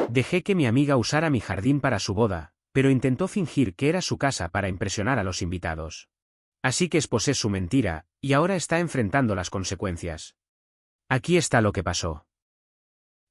Dejé que mi amiga usara mi jardín para su boda, pero intentó fingir que era su casa para impresionar a los invitados. Así que esposé su mentira, y ahora está enfrentando las consecuencias. Aquí está lo que pasó.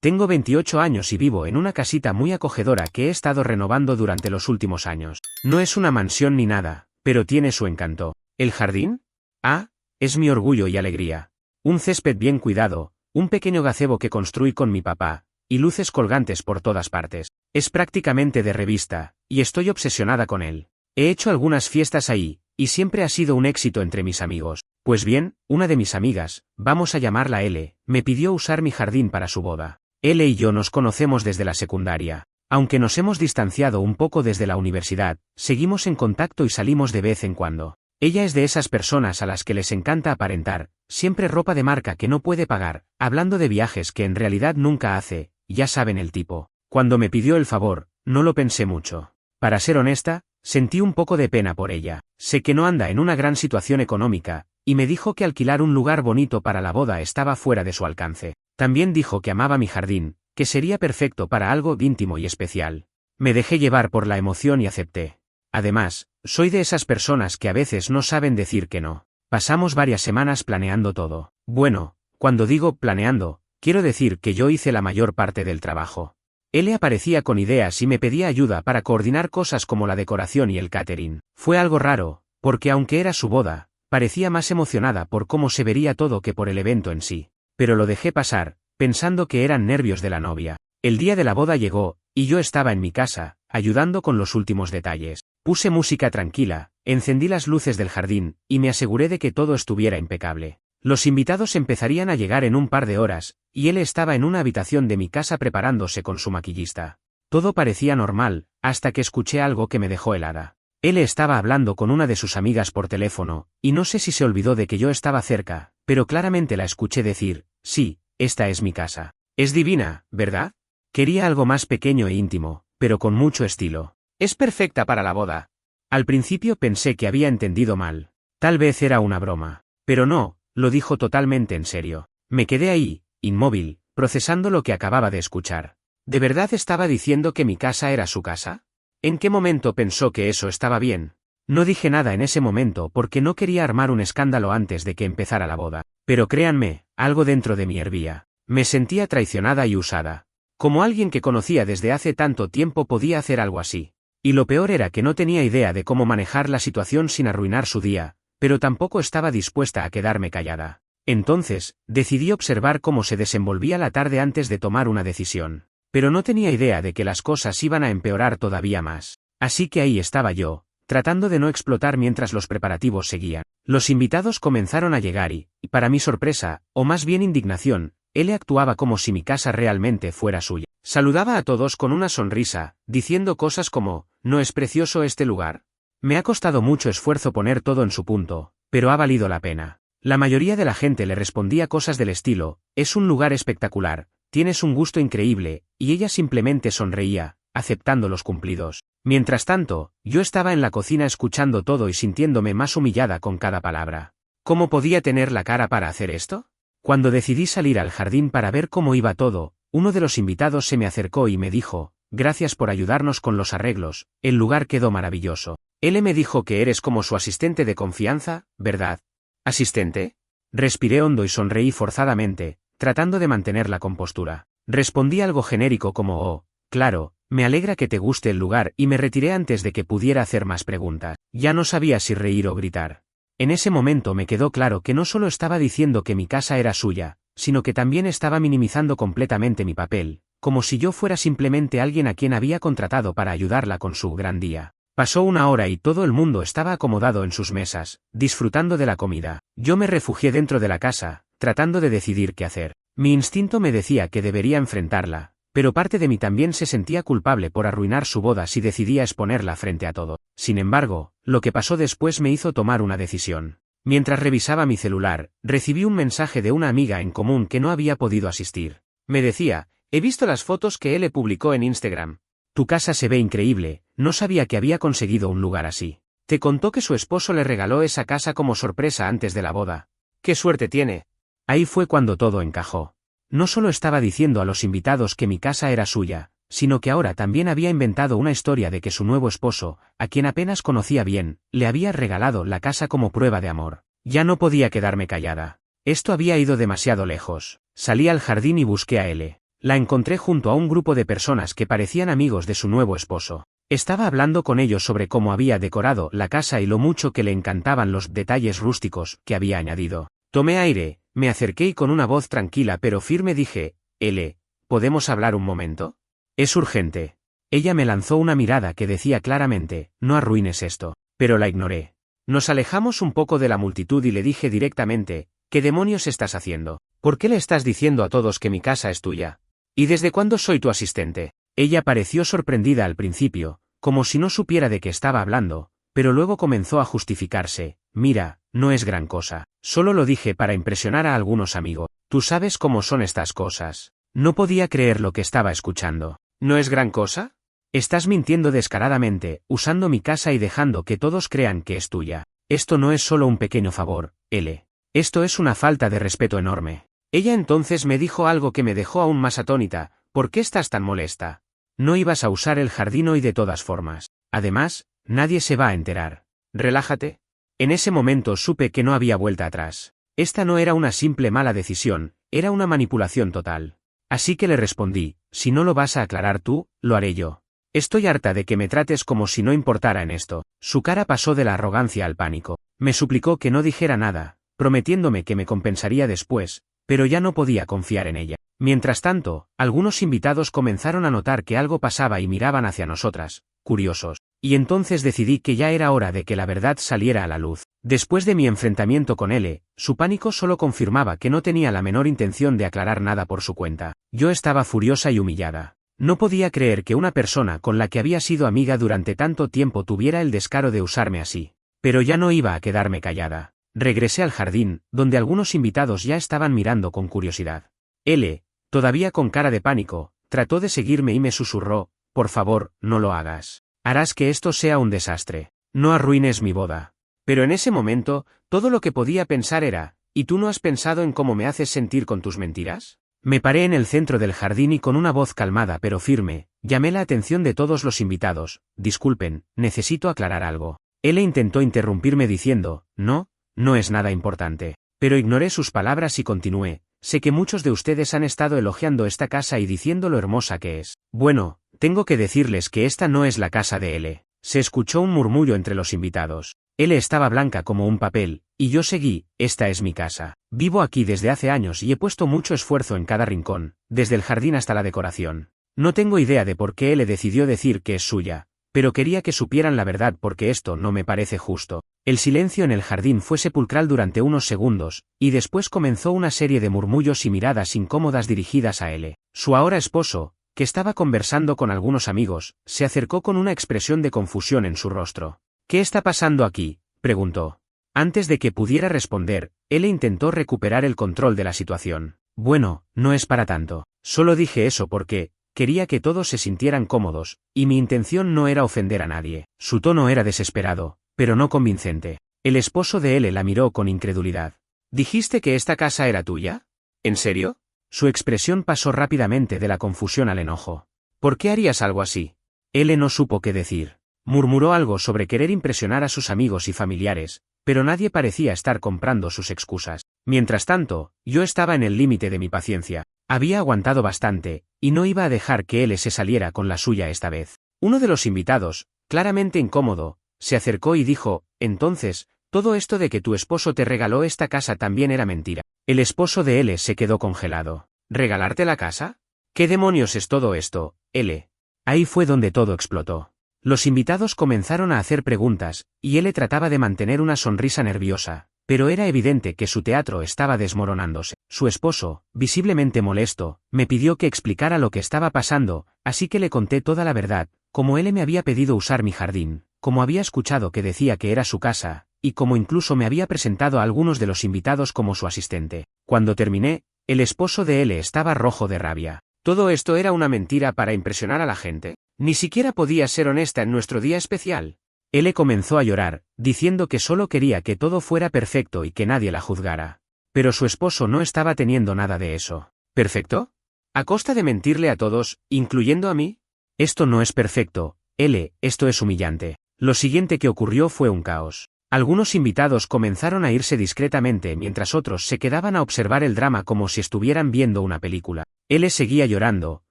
Tengo 28 años y vivo en una casita muy acogedora que he estado renovando durante los últimos años. No es una mansión ni nada, pero tiene su encanto. ¿El jardín? Ah, es mi orgullo y alegría. Un césped bien cuidado, un pequeño gazebo que construí con mi papá, y luces colgantes por todas partes. Es prácticamente de revista, y estoy obsesionada con él. He hecho algunas fiestas ahí, y siempre ha sido un éxito entre mis amigos. Pues bien, una de mis amigas, vamos a llamarla L, me pidió usar mi jardín para su boda. L y yo nos conocemos desde la secundaria. Aunque nos hemos distanciado un poco desde la universidad, seguimos en contacto y salimos de vez en cuando. Ella es de esas personas a las que les encanta aparentar, siempre ropa de marca que no puede pagar, hablando de viajes que en realidad nunca hace, ya saben el tipo. Cuando me pidió el favor, no lo pensé mucho. Para ser honesta, sentí un poco de pena por ella. Sé que no anda en una gran situación económica, y me dijo que alquilar un lugar bonito para la boda estaba fuera de su alcance. También dijo que amaba mi jardín, que sería perfecto para algo íntimo y especial. Me dejé llevar por la emoción y acepté. Además, soy de esas personas que a veces no saben decir que no. Pasamos varias semanas planeando todo. Bueno, cuando digo planeando, quiero decir que yo hice la mayor parte del trabajo. Él aparecía con ideas y me pedía ayuda para coordinar cosas como la decoración y el catering. Fue algo raro, porque aunque era su boda, parecía más emocionada por cómo se vería todo que por el evento en sí. Pero lo dejé pasar, pensando que eran nervios de la novia. El día de la boda llegó, y yo estaba en mi casa, ayudando con los últimos detalles. Puse música tranquila, encendí las luces del jardín, y me aseguré de que todo estuviera impecable. Los invitados empezarían a llegar en un par de horas, y él estaba en una habitación de mi casa preparándose con su maquillista. Todo parecía normal, hasta que escuché algo que me dejó helada. Él estaba hablando con una de sus amigas por teléfono, y no sé si se olvidó de que yo estaba cerca, pero claramente la escuché decir, sí, esta es mi casa. Es divina, ¿verdad? Quería algo más pequeño e íntimo, pero con mucho estilo. Es perfecta para la boda. Al principio pensé que había entendido mal. Tal vez era una broma. Pero no, lo dijo totalmente en serio. Me quedé ahí, inmóvil, procesando lo que acababa de escuchar. ¿De verdad estaba diciendo que mi casa era su casa? ¿En qué momento pensó que eso estaba bien? No dije nada en ese momento porque no quería armar un escándalo antes de que empezara la boda. Pero créanme, algo dentro de mí hervía. Me sentía traicionada y usada. Como alguien que conocía desde hace tanto tiempo podía hacer algo así. Y lo peor era que no tenía idea de cómo manejar la situación sin arruinar su día, pero tampoco estaba dispuesta a quedarme callada. Entonces, decidí observar cómo se desenvolvía la tarde antes de tomar una decisión. Pero no tenía idea de que las cosas iban a empeorar todavía más. Así que ahí estaba yo, tratando de no explotar mientras los preparativos seguían. Los invitados comenzaron a llegar y, para mi sorpresa, o más bien indignación, él actuaba como si mi casa realmente fuera suya. Saludaba a todos con una sonrisa, diciendo cosas como, ¿no es precioso este lugar? Me ha costado mucho esfuerzo poner todo en su punto, pero ha valido la pena. La mayoría de la gente le respondía cosas del estilo, es un lugar espectacular, tienes un gusto increíble, y ella simplemente sonreía, aceptando los cumplidos. Mientras tanto, yo estaba en la cocina escuchando todo y sintiéndome más humillada con cada palabra. ¿Cómo podía tener la cara para hacer esto? Cuando decidí salir al jardín para ver cómo iba todo, uno de los invitados se me acercó y me dijo, gracias por ayudarnos con los arreglos, el lugar quedó maravilloso. Él me dijo que eres como su asistente de confianza, ¿verdad? ¿Asistente? Respiré hondo y sonreí forzadamente, tratando de mantener la compostura. Respondí algo genérico como, oh, claro, me alegra que te guste el lugar y me retiré antes de que pudiera hacer más preguntas. Ya no sabía si reír o gritar. En ese momento me quedó claro que no solo estaba diciendo que mi casa era suya, sino que también estaba minimizando completamente mi papel, como si yo fuera simplemente alguien a quien había contratado para ayudarla con su gran día. Pasó una hora y todo el mundo estaba acomodado en sus mesas, disfrutando de la comida. Yo me refugié dentro de la casa, tratando de decidir qué hacer. Mi instinto me decía que debería enfrentarla, pero parte de mí también se sentía culpable por arruinar su boda si decidía exponerla frente a todo. Sin embargo, lo que pasó después me hizo tomar una decisión. Mientras revisaba mi celular, recibí un mensaje de una amiga en común que no había podido asistir. Me decía, he visto las fotos que él publicó en Instagram. Tu casa se ve increíble, no sabía que había conseguido un lugar así. Te contó que su esposo le regaló esa casa como sorpresa antes de la boda. ¡Qué suerte tiene! Ahí fue cuando todo encajó. No solo estaba diciendo a los invitados que mi casa era suya, sino que ahora también había inventado una historia de que su nuevo esposo, a quien apenas conocía bien, le había regalado la casa como prueba de amor. Ya no podía quedarme callada. Esto había ido demasiado lejos. Salí al jardín y busqué a L. La encontré junto a un grupo de personas que parecían amigos de su nuevo esposo. Estaba hablando con ellos sobre cómo había decorado la casa y lo mucho que le encantaban los detalles rústicos que había añadido. Tomé aire, me acerqué y con una voz tranquila pero firme dije, L, ¿podemos hablar un momento? Es urgente. Ella me lanzó una mirada que decía claramente, no arruines esto, pero la ignoré. Nos alejamos un poco de la multitud y le dije directamente, ¿qué demonios estás haciendo? ¿Por qué le estás diciendo a todos que mi casa es tuya? ¿Y desde cuándo soy tu asistente? Ella pareció sorprendida al principio, como si no supiera de qué estaba hablando, pero luego comenzó a justificarse, mira, no es gran cosa, solo lo dije para impresionar a algunos amigos, tú sabes cómo son estas cosas. No podía creer lo que estaba escuchando. ¿No es gran cosa? Estás mintiendo descaradamente, usando mi casa y dejando que todos crean que es tuya. Esto no es solo un pequeño favor, L. Esto es una falta de respeto enorme. Ella entonces me dijo algo que me dejó aún más atónita, ¿por qué estás tan molesta? No ibas a usar el jardín hoy de todas formas. Además, nadie se va a enterar. Relájate. En ese momento supe que no había vuelta atrás. Esta no era una simple mala decisión, era una manipulación total. Así que le respondí, si no lo vas a aclarar tú, lo haré yo. Estoy harta de que me trates como si no importara en esto. Su cara pasó de la arrogancia al pánico. Me suplicó que no dijera nada, prometiéndome que me compensaría después, pero ya no podía confiar en ella. Mientras tanto, algunos invitados comenzaron a notar que algo pasaba y miraban hacia nosotras, curiosos. Y entonces decidí que ya era hora de que la verdad saliera a la luz. Después de mi enfrentamiento con L, su pánico solo confirmaba que no tenía la menor intención de aclarar nada por su cuenta. Yo estaba furiosa y humillada. No podía creer que una persona con la que había sido amiga durante tanto tiempo tuviera el descaro de usarme así. Pero ya no iba a quedarme callada. Regresé al jardín, donde algunos invitados ya estaban mirando con curiosidad. L, todavía con cara de pánico, trató de seguirme y me susurró, por favor, no lo hagas. Harás que esto sea un desastre. No arruines mi boda. Pero en ese momento, todo lo que podía pensar era, ¿y tú no has pensado en cómo me haces sentir con tus mentiras? Me paré en el centro del jardín y con una voz calmada pero firme, llamé la atención de todos los invitados. Disculpen, necesito aclarar algo. Él intentó interrumpirme diciendo, no es nada importante. Pero ignoré sus palabras y continué, sé que muchos de ustedes han estado elogiando esta casa y diciendo lo hermosa que es. Bueno, tengo que decirles que esta no es la casa de L. Se escuchó un murmullo entre los invitados. L estaba blanca como un papel, y yo seguí, esta es mi casa. Vivo aquí desde hace años y he puesto mucho esfuerzo en cada rincón, desde el jardín hasta la decoración. No tengo idea de por qué L decidió decir que es suya, pero quería que supieran la verdad porque esto no me parece justo. El silencio en el jardín fue sepulcral durante unos segundos, y después comenzó una serie de murmullos y miradas incómodas dirigidas a L. Su ahora esposo, que estaba conversando con algunos amigos, se acercó con una expresión de confusión en su rostro. ¿Qué está pasando aquí?, preguntó. Antes de que pudiera responder, él intentó recuperar el control de la situación. Bueno, no es para tanto. Solo dije eso porque quería que todos se sintieran cómodos, y mi intención no era ofender a nadie. Su tono era desesperado, pero no convincente. El esposo de él la miró con incredulidad. ¿Dijiste que esta casa era tuya? ¿En serio? Su expresión pasó rápidamente de la confusión al enojo. ¿Por qué harías algo así? Él no supo qué decir. Murmuró algo sobre querer impresionar a sus amigos y familiares, pero nadie parecía estar comprando sus excusas. Mientras tanto, yo estaba en el límite de mi paciencia. Había aguantado bastante, y no iba a dejar que él se saliera con la suya esta vez. Uno de los invitados, claramente incómodo, se acercó y dijo, entonces, todo esto de que tu esposo te regaló esta casa también era mentira. El esposo de L se quedó congelado. ¿Regalarte la casa? ¿Qué demonios es todo esto, L? Ahí fue donde todo explotó. Los invitados comenzaron a hacer preguntas, y él trataba de mantener una sonrisa nerviosa, pero era evidente que su teatro estaba desmoronándose. Su esposo, visiblemente molesto, me pidió que explicara lo que estaba pasando, así que le conté toda la verdad, como él me había pedido usar mi jardín, como había escuchado que decía que era su casa, y como incluso me había presentado a algunos de los invitados como su asistente. Cuando terminé, el esposo de él estaba rojo de rabia. ¿Todo esto era una mentira para impresionar a la gente? Ni siquiera podía ser honesta en nuestro día especial. Él comenzó a llorar, diciendo que solo quería que todo fuera perfecto y que nadie la juzgara. Pero su esposo no estaba teniendo nada de eso. ¿Perfecto? ¿A costa de mentirle a todos, incluyendo a mí? Esto no es perfecto, esto es humillante. Lo siguiente que ocurrió fue un caos. Algunos invitados comenzaron a irse discretamente mientras otros se quedaban a observar el drama como si estuvieran viendo una película. Seguía llorando,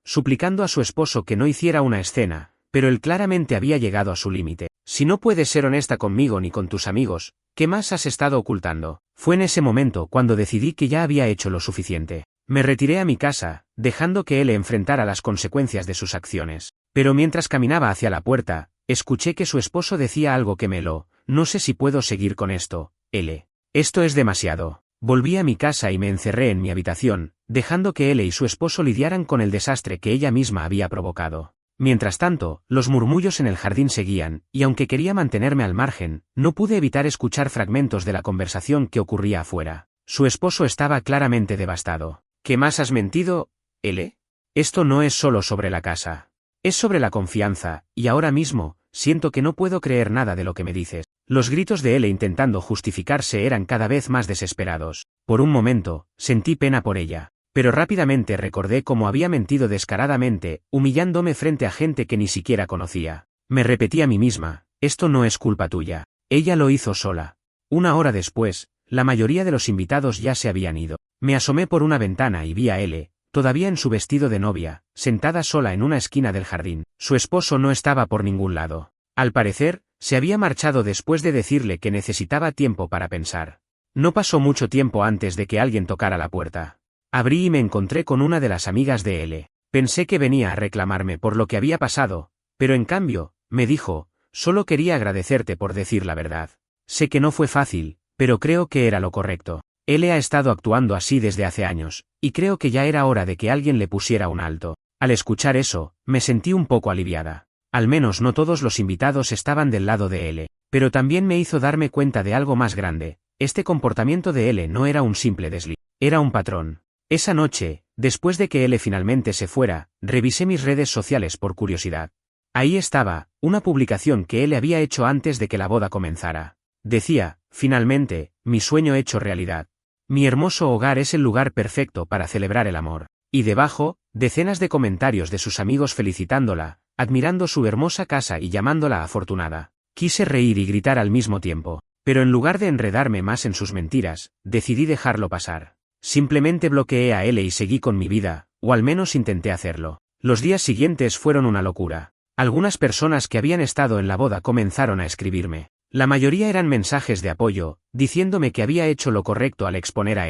suplicando a su esposo que no hiciera una escena, pero él claramente había llegado a su límite. Si no puedes ser honesta conmigo ni con tus amigos, ¿qué más has estado ocultando? Fue en ese momento cuando decidí que ya había hecho lo suficiente. Me retiré a mi casa, dejando que él enfrentara las consecuencias de sus acciones. Pero mientras caminaba hacia la puerta, escuché que su esposo decía algo que no sé si puedo seguir con esto, Esto es demasiado. Volví a mi casa y me encerré en mi habitación, dejando que él y su esposo lidiaran con el desastre que ella misma había provocado. Mientras tanto, los murmullos en el jardín seguían, y aunque quería mantenerme al margen, no pude evitar escuchar fragmentos de la conversación que ocurría afuera. Su esposo estaba claramente devastado. ¿Qué más has mentido, Esto no es solo sobre la casa. Es sobre la confianza, y ahora mismo, siento que no puedo creer nada de lo que me dices. Los gritos de intentando justificarse eran cada vez más desesperados. Por un momento, sentí pena por ella. Pero rápidamente recordé cómo había mentido descaradamente, humillándome frente a gente que ni siquiera conocía. Me repetí a mí misma, esto no es culpa tuya. Ella lo hizo sola. Una hora después, la mayoría de los invitados ya se habían ido. Me asomé por una ventana y vi a todavía en su vestido de novia, sentada sola en una esquina del jardín. Su esposo no estaba por ningún lado. Al parecer, se había marchado después de decirle que necesitaba tiempo para pensar. No pasó mucho tiempo antes de que alguien tocara la puerta. Abrí y me encontré con una de las amigas de Pensé que venía a reclamarme por lo que había pasado, pero en cambio, me dijo, solo quería agradecerte por decir la verdad. Sé que no fue fácil, pero creo que era lo correcto. Ha estado actuando así desde hace años, y creo que ya era hora de que alguien le pusiera un alto. Al escuchar eso, me sentí un poco aliviada. Al menos no todos los invitados estaban del lado de pero también me hizo darme cuenta de algo más grande. Este comportamiento de no era un simple desliz, era un patrón. Esa noche, después de que finalmente se fuera, revisé mis redes sociales por curiosidad. Ahí estaba, una publicación que había hecho antes de que la boda comenzara. Decía, finalmente, mi sueño hecho realidad. Mi hermoso hogar es el lugar perfecto para celebrar el amor. Y debajo, decenas de comentarios de sus amigos felicitándola, admirando su hermosa casa y llamándola afortunada. Quise reír y gritar al mismo tiempo, pero en lugar de enredarme más en sus mentiras, decidí dejarlo pasar. Simplemente bloqueé a y seguí con mi vida, o al menos intenté hacerlo. Los días siguientes fueron una locura. Algunas personas que habían estado en la boda comenzaron a escribirme. La mayoría eran mensajes de apoyo, diciéndome que había hecho lo correcto al exponer a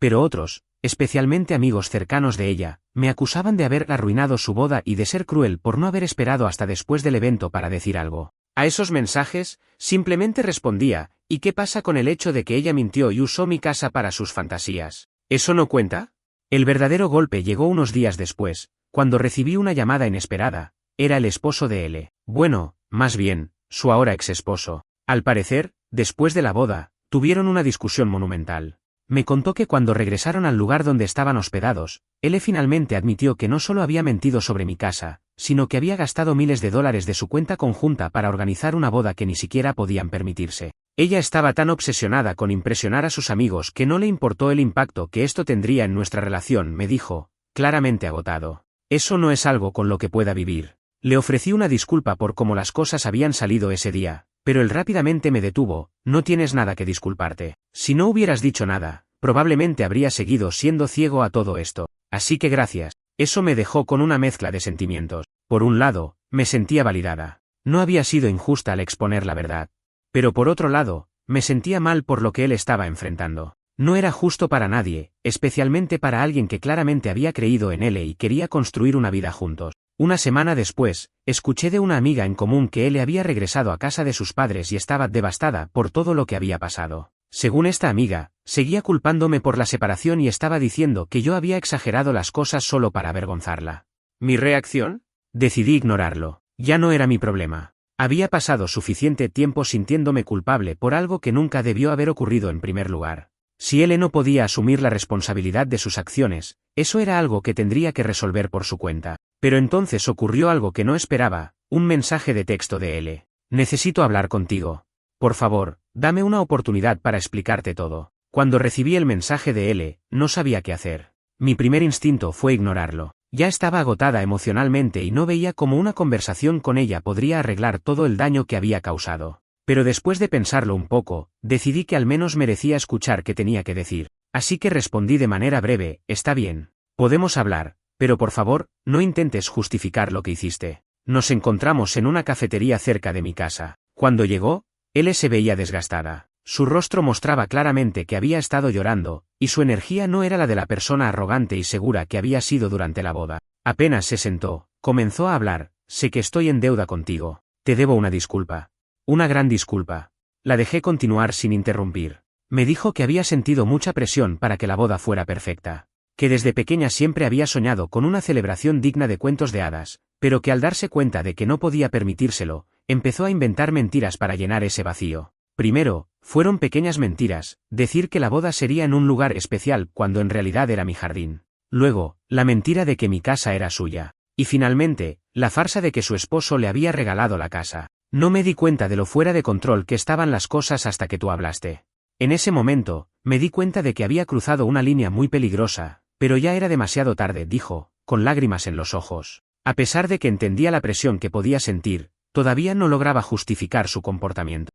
pero otros, especialmente amigos cercanos de ella, me acusaban de haber arruinado su boda y de ser cruel por no haber esperado hasta después del evento para decir algo. A esos mensajes, simplemente respondía, ¿y qué pasa con el hecho de que ella mintió y usó mi casa para sus fantasías? ¿Eso no cuenta? El verdadero golpe llegó unos días después, cuando recibí una llamada inesperada. Era el esposo de Bueno, más bien, su ahora ex esposo. Al parecer, después de la boda, tuvieron una discusión monumental. Me contó que cuando regresaron al lugar donde estaban hospedados, finalmente admitió que no solo había mentido sobre mi casa, sino que había gastado miles de dólares de su cuenta conjunta para organizar una boda que ni siquiera podían permitirse. Ella estaba tan obsesionada con impresionar a sus amigos que no le importó el impacto que esto tendría en nuestra relación, me dijo, claramente agotado. Eso no es algo con lo que pueda vivir. Le ofrecí una disculpa por cómo las cosas habían salido ese día, pero él rápidamente me detuvo, no tienes nada que disculparte. Si no hubieras dicho nada, probablemente habría seguido siendo ciego a todo esto. Así que gracias. Eso me dejó con una mezcla de sentimientos. Por un lado, me sentía validada. No había sido injusta al exponer la verdad. Pero por otro lado, me sentía mal por lo que él estaba enfrentando. No era justo para nadie, especialmente para alguien que claramente había creído en él y quería construir una vida juntos. Una semana después, escuché de una amiga en común que él había regresado a casa de sus padres y estaba devastada por todo lo que había pasado. Según esta amiga, seguía culpándome por la separación y estaba diciendo que yo había exagerado las cosas solo para avergonzarla. ¿Mi reacción? Decidí ignorarlo. Ya no era mi problema. Había pasado suficiente tiempo sintiéndome culpable por algo que nunca debió haber ocurrido en primer lugar. Si él no podía asumir la responsabilidad de sus acciones, eso era algo que tendría que resolver por su cuenta. Pero entonces ocurrió algo que no esperaba, un mensaje de texto de él. Necesito hablar contigo. Por favor, dame una oportunidad para explicarte todo. Cuando recibí el mensaje de no sabía qué hacer. Mi primer instinto fue ignorarlo. Ya estaba agotada emocionalmente y no veía cómo una conversación con ella podría arreglar todo el daño que había causado. Pero después de pensarlo un poco, decidí que al menos merecía escuchar qué tenía que decir. Así que respondí de manera breve: está bien. Podemos hablar, pero por favor, no intentes justificar lo que hiciste. Nos encontramos en una cafetería cerca de mi casa. Cuando llegó, él se veía desgastada. Su rostro mostraba claramente que había estado llorando, y su energía no era la de la persona arrogante y segura que había sido durante la boda. Apenas se sentó, comenzó a hablar: sé que estoy en deuda contigo. Te debo una disculpa. Una gran disculpa. La dejé continuar sin interrumpir. Me dijo que había sentido mucha presión para que la boda fuera perfecta. Que desde pequeña siempre había soñado con una celebración digna de cuentos de hadas, pero que al darse cuenta de que no podía permitírselo, empezó a inventar mentiras para llenar ese vacío. Primero, fueron pequeñas mentiras: decir que la boda sería en un lugar especial cuando en realidad era mi jardín. Luego, la mentira de que mi casa era suya. Y finalmente, la farsa de que su esposo le había regalado la casa. No me di cuenta de lo fuera de control que estaban las cosas hasta que tú hablaste. En ese momento, me di cuenta de que había cruzado una línea muy peligrosa, pero ya era demasiado tarde, dijo, con lágrimas en los ojos. A pesar de que entendía la presión que podía sentir, todavía no lograba justificar su comportamiento.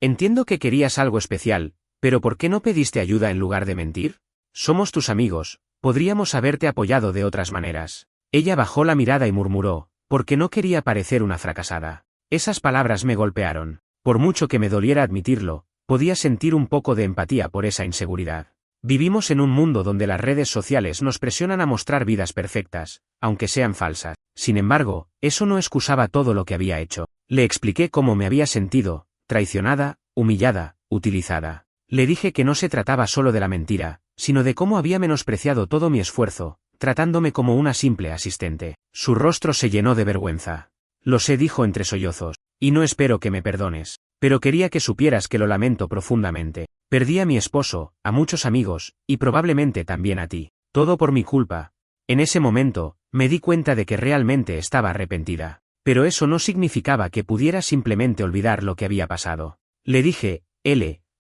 Entiendo que querías algo especial, pero ¿por qué no pediste ayuda en lugar de mentir? Somos tus amigos, podríamos haberte apoyado de otras maneras. Ella bajó la mirada y murmuró, porque no quería parecer una fracasada. Esas palabras me golpearon. Por mucho que me doliera admitirlo, podía sentir un poco de empatía por esa inseguridad. Vivimos en un mundo donde las redes sociales nos presionan a mostrar vidas perfectas, aunque sean falsas. Sin embargo, eso no excusaba todo lo que había hecho. Le expliqué cómo me había sentido: traicionada, humillada, utilizada. Le dije que no se trataba solo de la mentira, sino de cómo había menospreciado todo mi esfuerzo, tratándome como una simple asistente. Su rostro se llenó de vergüenza. Lo sé, dijo entre sollozos, y no espero que me perdones. Pero quería que supieras que lo lamento profundamente. Perdí a mi esposo, a muchos amigos, y probablemente también a ti. Todo por mi culpa. En ese momento, me di cuenta de que realmente estaba arrepentida. Pero eso no significaba que pudiera simplemente olvidar lo que había pasado. Le dije: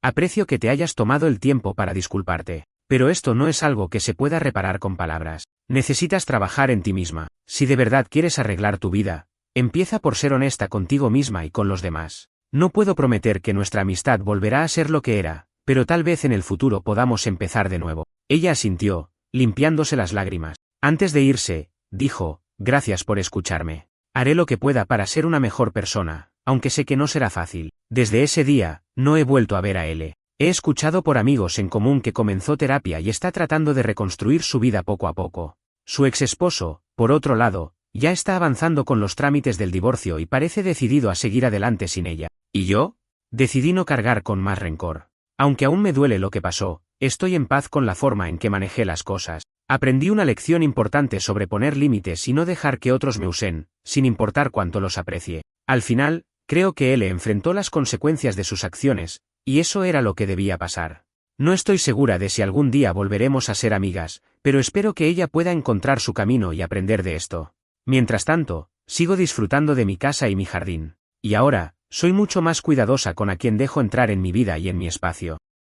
aprecio que te hayas tomado el tiempo para disculparte. Pero esto no es algo que se pueda reparar con palabras. Necesitas trabajar en ti misma. Si de verdad quieres arreglar tu vida, empieza por ser honesta contigo misma y con los demás. No puedo prometer que nuestra amistad volverá a ser lo que era, pero tal vez en el futuro podamos empezar de nuevo. Ella asintió, limpiándose las lágrimas. Antes de irse, dijo: gracias por escucharme. Haré lo que pueda para ser una mejor persona, aunque sé que no será fácil. Desde ese día, no he vuelto a ver a He escuchado por amigos en común que comenzó terapia y está tratando de reconstruir su vida poco a poco. Su ex esposo, por otro lado, ya está avanzando con los trámites del divorcio y parece decidido a seguir adelante sin ella. ¿Y yo? Decidí no cargar con más rencor. Aunque aún me duele lo que pasó, estoy en paz con la forma en que manejé las cosas. Aprendí una lección importante sobre poner límites y no dejar que otros me usen, sin importar cuánto los aprecie. Al final, creo que él enfrentó las consecuencias de sus acciones, y eso era lo que debía pasar. No estoy segura de si algún día volveremos a ser amigas, pero espero que ella pueda encontrar su camino y aprender de esto. Mientras tanto, sigo disfrutando de mi casa y mi jardín. Y ahora, soy mucho más cuidadosa con a quien dejo entrar en mi vida y en mi espacio.